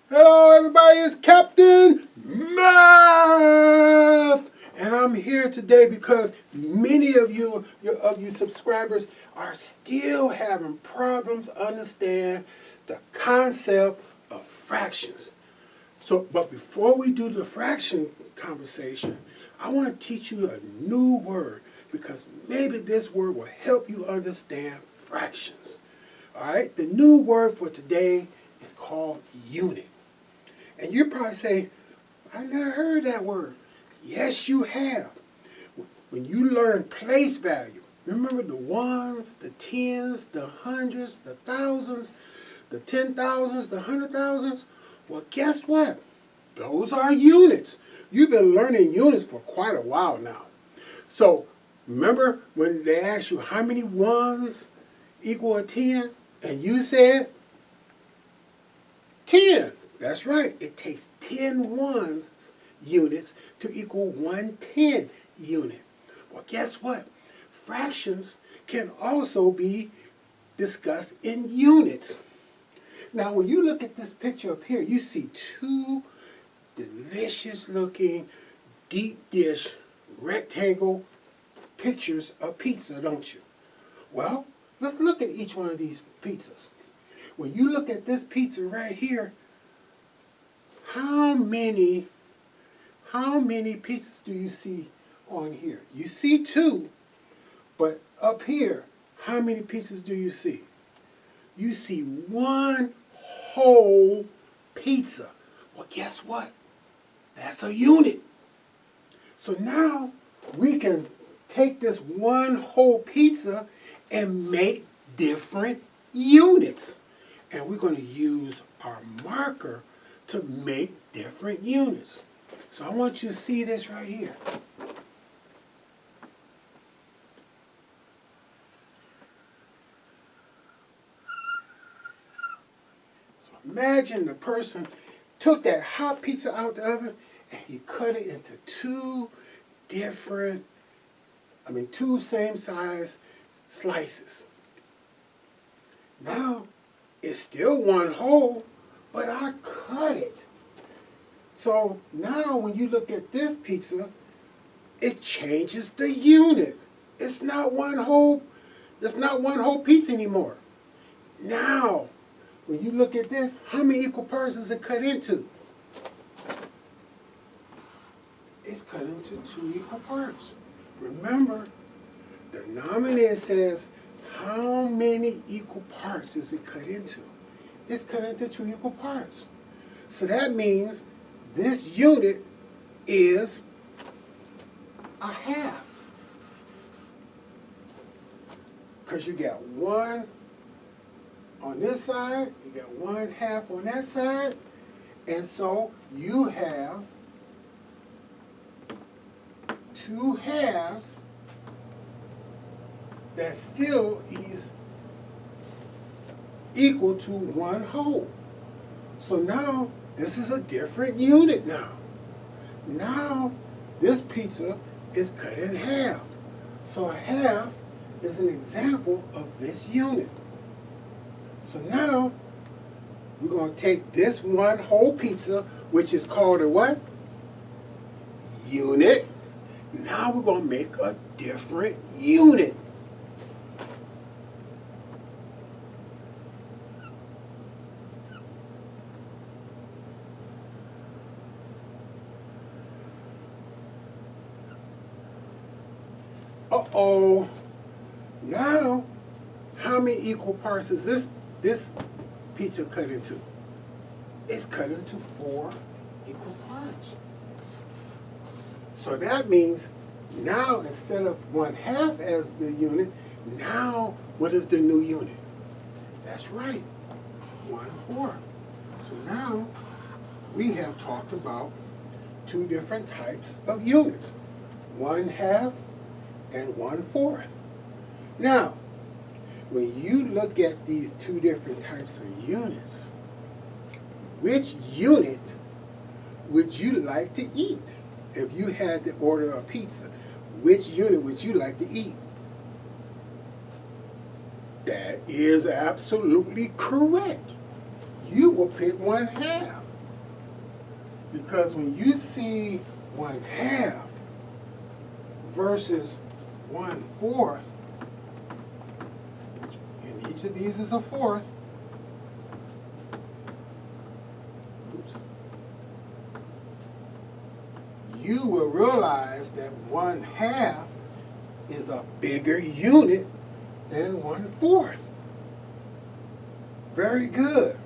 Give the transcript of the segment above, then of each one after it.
Hello, everybody. It's Captain Math, and I'm here today because many of you subscribers are still having problems understand the concept of fractions. But before we do the fraction conversation, I want to teach you a new word because maybe this word will help you understand fractions. All right, the new word for today is called unit. And you probably say, I never heard that word. Yes, you have. When you learn place value, remember the ones, the tens, the hundreds, the thousands, the 10,000s, the 100,000s? Well, guess what? Those are units. You've been learning units for quite a while now. So remember when they asked you how many ones equal a 10? And you said 10. That's right. It takes 10 ones units to equal 1/10 unit. Well, guess what? Fractions can also be discussed in units. Now, when you look at this picture up here, you see two delicious looking deep dish rectangle pictures of pizza, don't you? Well, let's look at each one of these pizzas. When you look at this pizza right here, how many pizzas do you see on here? You see two, but up here, how many pieces do you see? You see one whole pizza. Well, guess what? That's a unit. So now we can take this one whole pizza and make different units. And we're going to use our marker to make different units. So I want you to see this right here. So imagine the person took that hot pizza out the oven and he cut it into two same size slices. Now, it's still one whole, but I cut it. So now when you look at this pizza, it changes the unit. It's not one whole pizza anymore. Now, when you look at this, how many equal parts is it cut into? It's cut into 2 equal parts. Remember, the denominator says how many equal parts is it cut into? It's cut into 2 equal parts. So that means this unit is a half. Because you got one on this side, you got 1/2 on that side, and so you have 2 halves that still is equal to 1 whole. So now this is a different unit now. Now this pizza is cut in half. So a half is an example of this unit. So now we're going to take this one whole pizza, which is called a what? Unit. Now we're going to make a different unit. Uh-oh. Now, how many equal parts is this pizza cut into? It's cut into 4 equal parts. So that means now instead of 1/2 as the unit, now what is the new unit? That's right, 1/4. So now we have talked about 2 different types of units, 1/2 and 1/4. Now, when you look at these 2 different types of units, which unit would you like to eat? If you had to order a pizza, which unit would you like to eat? That is absolutely correct. You will pick 1/2. Because when you see 1/2 versus 1/4, and each of these is a fourth, oops, you will realize that 1/2 is a bigger unit than 1/4. Very good.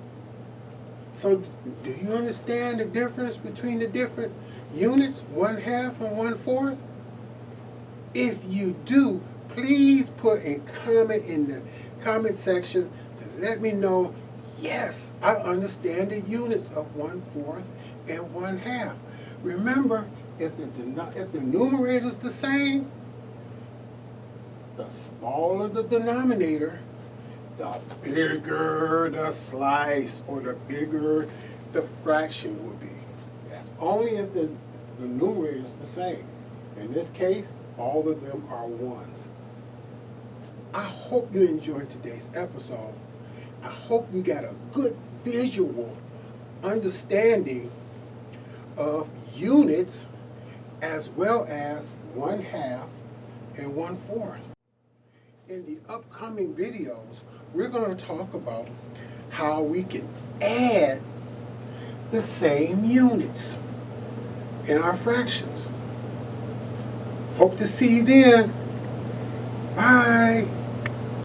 So do you understand the difference between the different units, 1/2 and 1/4? If you do, please put a comment in the comment section to let me know, yes, I understand the units of 1/4 and 1/2. Remember, if the numerator is the same, the smaller the denominator, the bigger the slice, or the bigger the fraction will be. That's only if the numerator is the same. In this case, all of them are ones. I hope you enjoyed today's episode. I hope you got a good visual understanding of units as well as 1/2 and 1/4. In the upcoming videos, we're going to talk about how we can add the same units in our fractions. Hope to see you then. Bye.